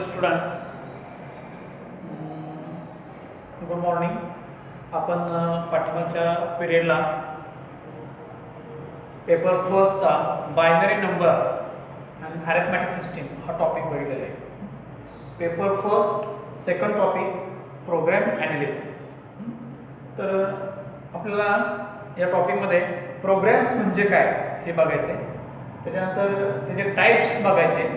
Dear student, good morning. आपण पाठीमागच्या पिरियडला पेपर फर्स्टचा बायनरी नंबर आणि अरिथमॅटिक सिस्टीम हा टॉपिक बघितलेला आहे. Paper first second topic program analysis. तर आपल्याला या टॉपिकमध्ये प्रोग्राम्स म्हणजे काय हे बघायचे, त्याच्यानंतर त्याचे टाईप्स बघायचे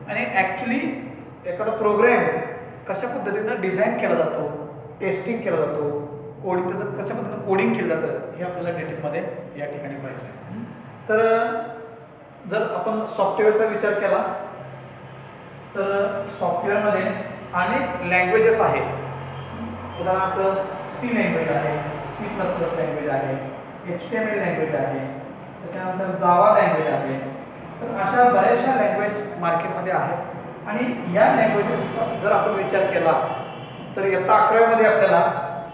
आणि ॲक्च्युली एखादा प्रोग्राम कशा पद्धतीनं डिझाईन केला जातो, टेस्टिंग केला जातो, कोडिंग त्याचं कशा पद्धतीनं कोडिंग केलं जातं हे आपल्याला डिटेलमध्ये या ठिकाणी पाहिजे. तर जर आपण सॉफ्टवेअरचा विचार केला तर सॉफ्टवेअरमध्ये अनेक लँग्वेजेस आहेत. उदाहरणार्थ सी लँग्वेज आहे, C++ लँग्वेज आहे, HTML लँग्वेज आहे, त्याच्यानंतर जावा लँग्वेज आहे. तर अशा बऱ्याचशा लँग्वेज मार्केटमध्ये आहेत आणि या लँग्वेजेसचा जर आपण विचार केला तर इयत्ता 11वीमध्ये आपल्याला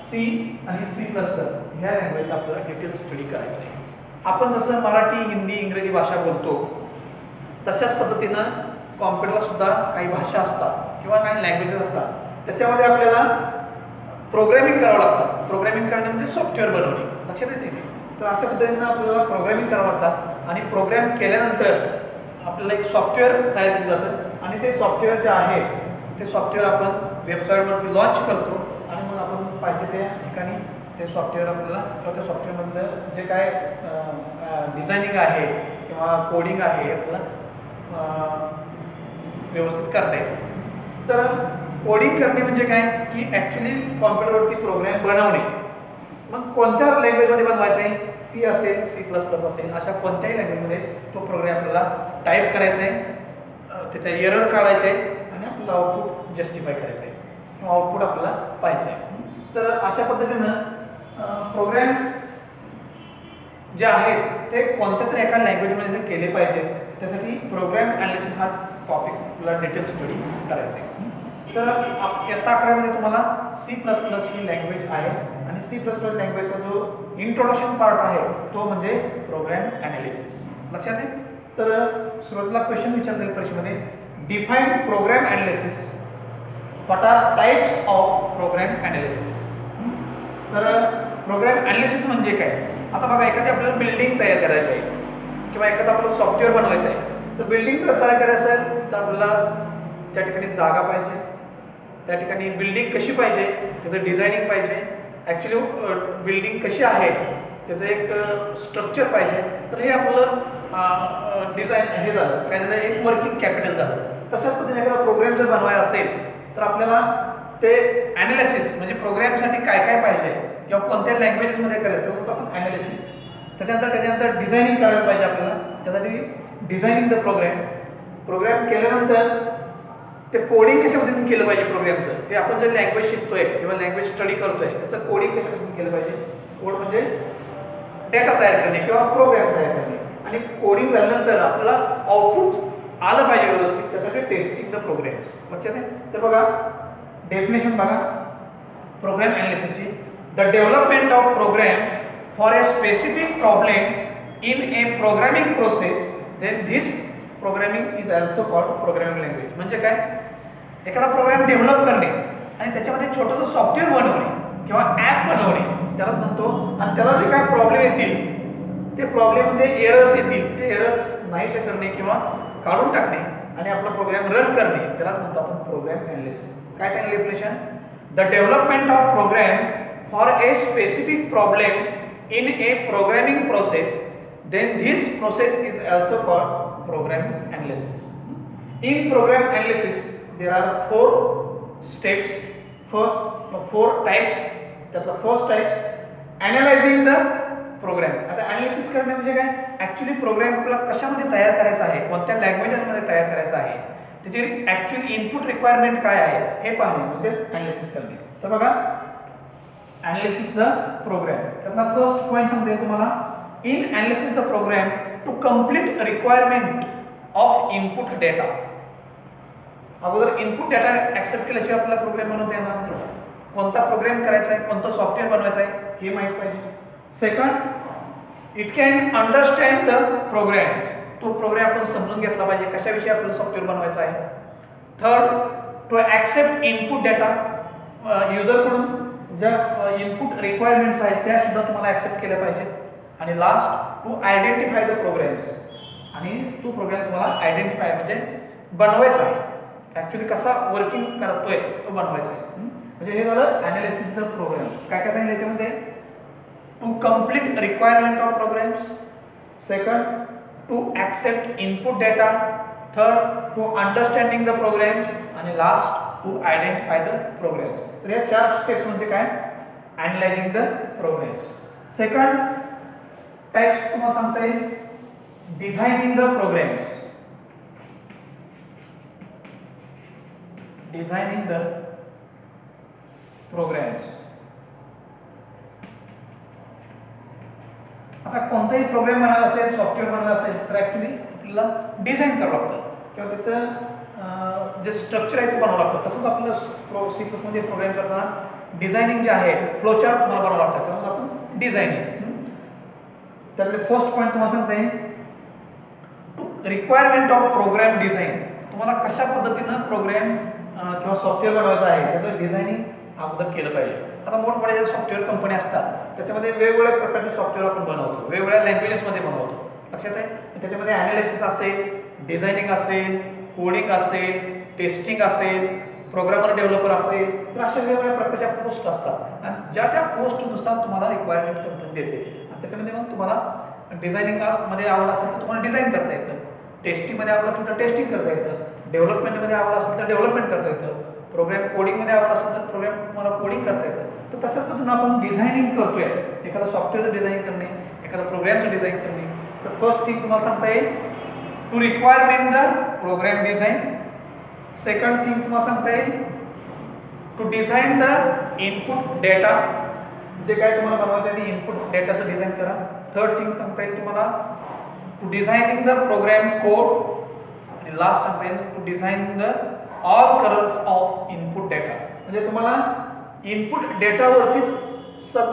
C आणि C++ ह्या लँग्वेजचा आपल्याला डिटेल स्टडी करायचा आहे. आपण जसं मराठी, हिंदी, इंग्रजी भाषा बोलतो तशाच पद्धतीनं कॉम्प्युटरला सुद्धा काही भाषा असतात किंवा काही लँग्वेजेस असतात, त्याच्यामध्ये आपल्याला प्रोग्रॅमिंग करावं लागतं. प्रोग्रॅमिंग करणे म्हणजे सॉफ्टवेअर बनवणे, लक्षात येते. तर अशा पद्धतीनं आपल्याला प्रोग्रॅमिंग करावं लागतात आणि प्रोग्रॅम केल्यानंतर आपल्याला एक सॉफ्टवेअर तयार केलं जातं आणि ते सॉफ्टवेअर जे आहे ते सॉफ्टवेअर आपण वेबसाईटवरती लॉन्च करतो आणि मग आपण पाहिजे त्या ठिकाणी ते सॉफ्टवेअर आपल्याला किंवा त्या सॉफ्टवेअरमधलं जे काय डिझायनिंग आहे किंवा कोडिंग आहे आपल्याला व्यवस्थित करता येते. तर कोडिंग करणे म्हणजे काय की ॲक्च्युली कॉम्प्युटरवरती प्रोग्राम बनवणे. मग कोणत्या लँग्वेजमध्ये बनवायचा आहे, C असेल, C++ असेल, अशा कोणत्याही लँग्वेजमध्ये तो प्रोग्राम आपल्याला टाईप करायचा आहे, त्याचा एरर काढायचा आहे आणि आपल्याला आउटपुट जस्टिफाय करायचं आहे किंवा आउटपुट आपल्याला पाहिजे आहे. तर अशा पद्धतीनं प्रोग्राम जे आहेत ते कोणत्या तरी एका लँग्वेजमध्ये जर केले पाहिजे, त्यासाठी प्रोग्राम ॲनालिसिस हा टॉपिक आपल्याला डिटेल स्टडी करायचा आहे. तर इयत्ता 11वीमध्ये तुम्हाला C++ ही लँग्वेज आहे आणि C++ लँग्वेजचा जो इंट्रोडक्शन पार्ट आहे तो म्हणजे प्रोग्राम ॲनालिसिस, लक्षात आहे. तर सुरुवातीला क्वेश्चन विचारले परीक्षेमध्ये, define program analysis, what are types of program analysis. तर प्रोग्राम ॲनालिसिस म्हणजे काय. आता बघा, एखादी आपल्याला बिल्डिंग तयार करायची आहे किंवा एखादं आपल्याला सॉफ्टवेअर बनवायचं आहे. तर बिल्डिंग जर तयार करायचं असेल तर आपल्याला त्या ठिकाणी जागा पाहिजे, त्या ठिकाणी बिल्डिंग कशी पाहिजे त्याचं डिझायनिंग पाहिजे, ॲक्च्युली बिल्डिंग कशी आहे त्याचं एक स्ट्रक्चर पाहिजे. तर हे आपलं डिझाईन हे झालं, काय झालं, एक वर्किंग कॅपिटल झालं. तशाच पद्धतीने एखादा प्रोग्राम जर बनवायचा असेल तर आपल्याला ते ॲनालिसिस म्हणजे प्रोग्रामसाठी काय काय पाहिजे किंवा कोणत्या लँग्वेजेसमध्ये करायचं तो आपण ॲनालिसिस. त्याच्यानंतर डिझायनिंग करायला पाहिजे आपल्याला, त्यासाठी डिझायनिंग द प्रोग्राम केल्यानंतर ते कोडिंग कशा पद्धतीने केलं पाहिजे प्रोग्रामचं, ते आपण जे लँग्वेज शिकतोय किंवा लँग्वेज स्टडी करतोय त्याचं कोडिंग कशा पद्धतीने केलं पाहिजे. कोड म्हणजे डेटा तयार करणे किंवा प्रोग्राम तयार करणे आणि कोडिंग झाल्यानंतर आपल्याला आउटपुट आलं पाहिजे व्यवस्थित, त्यासाठी टेस्टिंग द प्रोग्राम्स, लक्षात आहे. तर बघा डेफिनेशन बघा प्रोग्राम ॲनालिसिसची, the development of program for a specific problem in a programming process, then this programming is also called programming language. म्हणजे काय, एखादा प्रोग्राम डेव्हलप करणे आणि त्याच्यामध्ये छोटंसं सॉफ्टवेअर बनवणे किंवा ॲप बनवणे त्याला म्हणतो. आणि त्याला जे काय प्रॉब्लेम येतील ते प्रॉब्लेममध्ये एरर्स येतील, ते एरर्स नाहीसे करणे किंवा काढून टाकणे आणि आपला प्रोग्राम रन करणे त्यालाच म्हणतो आपण प्रोग्राम ॲनालिसिस. काय सांगितलं definition, the development of program for a specific problem in a programming process, then this process is also called program analysis. In program analysis there are 4 steps, four types. त्यातला first types analysing the program. आता analysis करणे म्हणजे काय, actually programme आपल्याला कशामध्ये तयार करायचा आहे, कोणत्या लँग्वेजमध्ये तयार करायचा आहे, त्याची ॲक्च्युअली इनपुट रिक्वायरमेंट काय आहे हे पाहणे म्हणजेच ॲनालिसिस करणे. तर बघा ॲनालिसिस द प्रोग्राम, त्यातला फर्स्ट पॉईंट सांगते तुम्हाला, in analysis the program to complete requirement of input data. अगोदर इनपुट डेटा ऍक्सेप्ट केल्याशिवाय आपल्याला प्रोग्राम बनवता येणार नाही. कोणता प्रोग्राम करायचा आहे, कोणतं सॉफ्टवेअर बनवायचं आहे हे माहीत पाहिजे. Second, it can understand the programs, तो प्रोग्राम आपण समजून घेतला पाहिजे, कशाविषयी आपल्याला सॉफ्टवेअर बनवायचं आहे. Third, to accept input data, युजरकडून ज्या इनपुट रिक्वायरमेंट्स आहेत त्या सुद्धा तुम्हाला ॲक्सेप्ट केल्या पाहिजेत. आणि last to identify the programs, आणि तो प्रोग्राम तुम्हाला आयडेंटिफाय म्हणजे बनवायचा आहे, ॲक्च्युली कसा वर्किंग करतोय तो बनवायचा आहे. म्हणजे हे झालं ॲनालिसिस द प्रोग्राम. काय काय सांगितलं याच्यामध्ये? To complete requirement of programs, second to accept input data, third to understanding the programs, आणि last to identify the programs. तर या 4 स्टेप्स म्हणजे काय? Analysing the programs. Second types तुम्हाला सांगता येईल designing the programs. Designing the programs. आता कोणताही प्रोग्राम बनायला असेल, सॉफ्टवेअर बनायला असेल तर ॲक्च्युली आपल्याला डिझाईन करावं लागतं किंवा त्याचं जे स्ट्रक्चर आहे ते बनावं लागतं. तसंच आपलं सी मध्ये प्रोग्राम करताना डिझायनिंग जे आहे फ्लोचार्ट तुम्हाला बनावं लागतं, त्यामुळे आपण डिझायनिंग. त्यातले फर्स्ट पॉईंट तुम्हाला सांगता येईल to requirement of program design. तुम्हाला कशा पद्धतीनं प्रोग्राम किंवा सॉफ्टवेअर बनवायचं आहे त्याचं डिझायनिंग अगोदर केलं पाहिजे. आता मोठमोठ्या ज्या सॉफ्टवेअर कंपनी असतात त्याच्यामध्ये वेगवेगळ्या प्रकारचे सॉफ्टवेअर आपण बनवतो, वेगवेगळ्या लँग्वेजेसमध्ये बनवतो, लक्षात आहे. त्याच्यामध्ये ॲनालिसिस असेल, डिझायनिंग असेल, कोडिंग असेल, टेस्टिंग असेल, प्रोग्रामर डेव्हलपर असेल, तर अशा वेगवेगळ्या प्रकारच्या पोस्ट असतात आणि ज्या त्या पोस्टनुसार तुम्हाला रिक्वायरमेंट कंपनी देते. आणि त्याच्यामध्ये मग तुम्हाला डिझायनिंगमध्ये आवड असेल तर तुम्हाला डिझाईन करता येतं, टेस्टिंगमध्ये आवड असेल तर टेस्टिंग करता येतं, डेव्हलपमेंटमध्ये आवड असेल तर डेव्हलपमेंट करता येतं, प्रोग्राम कोडिंगमध्ये आवड असेल तर प्रोग्राम तुम्हाला कोडिंग करता येतं. तर तसंच पद्धतीनं आपण डिझायनिंग करतोय, एखादा सॉफ्टवेअरचं डिझाईन करणे, एखादा प्रोग्रामचं डिझाईन करणे. तर फर्स्ट थिंग तुम्हाला सांगता येईल to requirement the program design. Second thing तुम्हाला सांगता येईल to design the input data, जे काय तुम्हाला बनवायचं आहे ते इनपुट डेटाचं डिझाईन करा. थर्ड थिंग सांगता येईल तुम्हाला to designing the program code, आणि लास्ट सांगता येईल to design the all colours of input data. म्हणजे तुम्हाला इनपुट डेटावरतीच सर्व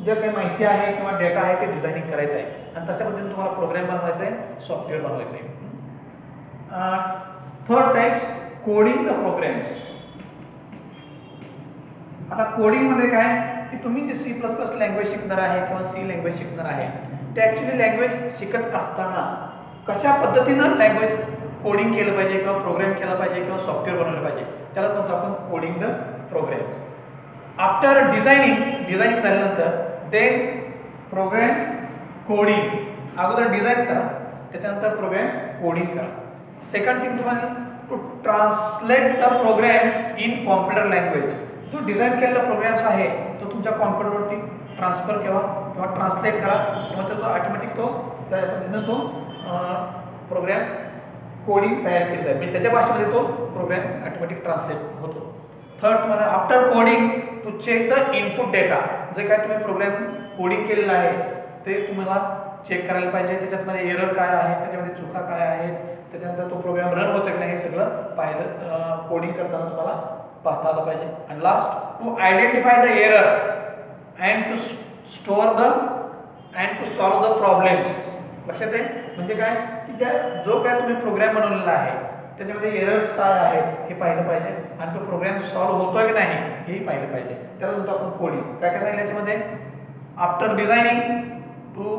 जे काही माहिती आहे किंवा डेटा आहे ते डिझायनिंग करायचं आहे आणि तशा पद्धतीने तुम्हाला प्रोग्राम बनवायचा आहे, सॉफ्टवेअर बनवायचं आहे. Third types coding the programs. आता कोडिंगमध्ये काय की तुम्ही जे C++ लँग्वेज शिकणार आहे किंवा C लँग्वेज शिकणार आहे ते ॲक्च्युली लँग्वेज शिकत असताना कशा पद्धतीनं लँग्वेज कोडिंग केलं पाहिजे किंवा प्रोग्राम केला पाहिजे किंवा सॉफ्टवेअर बनवलं पाहिजे त्याला म्हणतो आपण coding the programs. After designing झाल्यानंतर देन प्रोग्राम कोडिंग. अगोदर डिझाईन करा, त्याच्यानंतर प्रोग्राम कोडिंग करा. सेकंड थिंग तुम्हाला to translate the program in computer language. जो डिझाईन केलेला प्रोग्राम्स आहे तो तुमच्या कॉम्प्युटरवरती ट्रान्सफर किंवा ट्रान्सलेट करा किंवा तो ऑटोमॅटिक त्या पद्धतीनं तो प्रोग्राम कोडिंग तयार केलेला आहे, म्हणजे त्याच्या भाषेमध्ये तो प्रोग्राम ऑटोमॅटिक ट्रान्सलेट होतो. थर्ड तुम्हाला after coding to check the input data. जे काय तुम्ही प्रोग्राम कोडिंग केलेला आहे ते तुम्हाला चेक करायला पाहिजे, त्याच्यामध्ये एरर काय आहे, त्याच्यामध्ये चुका काय आहेत, त्याच्यानंतर तो प्रोग्राम रन होतो की नाही हे सगळं पाहिलं कोडिंग करताना तुम्हाला पाहता आलं पाहिजे. आणि last to identify the error and to store the and to solve the problems. लक्षात आहे म्हणजे काय की त्या जो काय तुम्ही प्रोग्राम बनवलेला आहे त्याच्यामध्ये एरर्स काय आहेत हे पाहिलं पाहिजे आणि तो प्रोग्राम सॉल्व होतोय की नाही हेही पाहिलं पाहिजे. त्याला म्हणतो आपण कोडिंग. काय काय सांगितलं याच्यामध्ये after designing to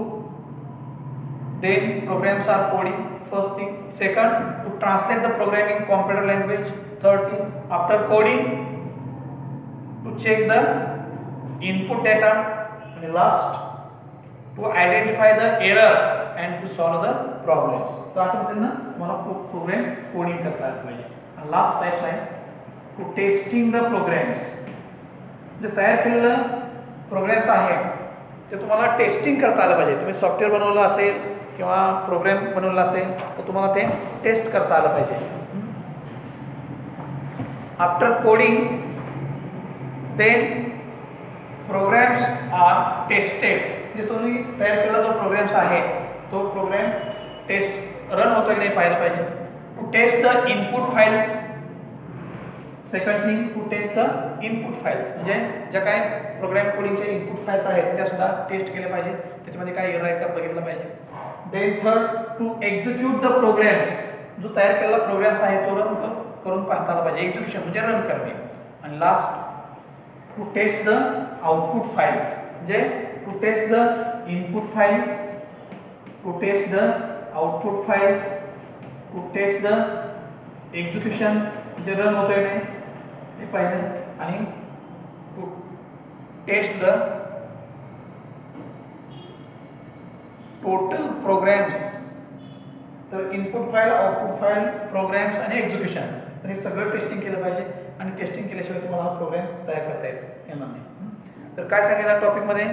then programs are coding first thing. Second to translate the program in computer language. Third thing after coding to check the input data. आणि last to identify the error and to solve the problems. तर अशा पद्धतीनं तुम्हाला programme coding करता आलं पाहिजे. आणि last types आहे टू टेस्टिंग द प्रोग्राम्स. जे तयार केलेलं प्रोग्राम्स आहे ते तुम्हाला टेस्टिंग करता आलं पाहिजे. तुम्ही सॉफ्टवेअर बनवलं असेल किंवा प्रोग्राम बनवला असेल तर तुम्हाला ते टेस्ट करता आलं पाहिजे. After coding then programs are tested. जे तुम्ही तयार केलेला जो प्रोग्राम्स आहे तो प्रोग्राम टेस्ट रन होतो की नाही पाहिलं पाहिजे. To test the input files. Second thing to test the input files म्हणजे ज्या काय प्रोग्राम कोडिंगचे इनपुट फाइल्स आहेत त्या सुद्धा टेस्ट केल्या पाहिजे, त्याच्यामध्ये काय एरर आहे का बघितलं पाहिजे. Then third to execute the program. जो तयार केलेला प्रोग्राम्स आहे तो रन करून पाहता आलं पाहिजे. एक्झिक्युशन म्हणजे रन करणे. आणि last to test the output files, म्हणजे to test the input files, to test the output files, to test the execution म्हणजे रन होतोय नाही ते पाहिलं, आणि to test the total programs. तर input file, output file, programs आणि execution, तर हे सगळं टेस्टिंग केलं पाहिजे. आणि टेस्टिंग केल्याशिवाय तुम्हाला हा प्रोग्राम तयार करता येणार नाही. तर काय सांगितलं टॉपिकमध्ये,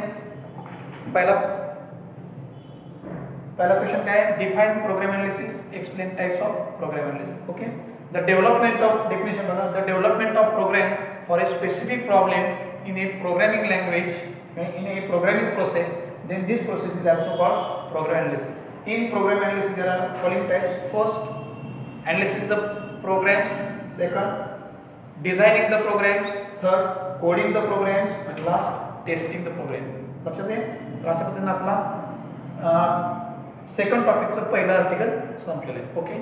पहिला क्वेश्चन काय, define program analysis, explain types of program analysis. Okay. The development of, definition बघा, the development of program for a specific problem in a programming language, in a programming process, then this process is also called program analysis. In program analysis there are following types. First, analysis the programs. Second, designing the programs. Third, coding the programs. And last, testing the program. लक्षात आहे. अशा पद्धतीने आपला second टॉपिकचं पहिलं article संपलेलं आहे. Okay.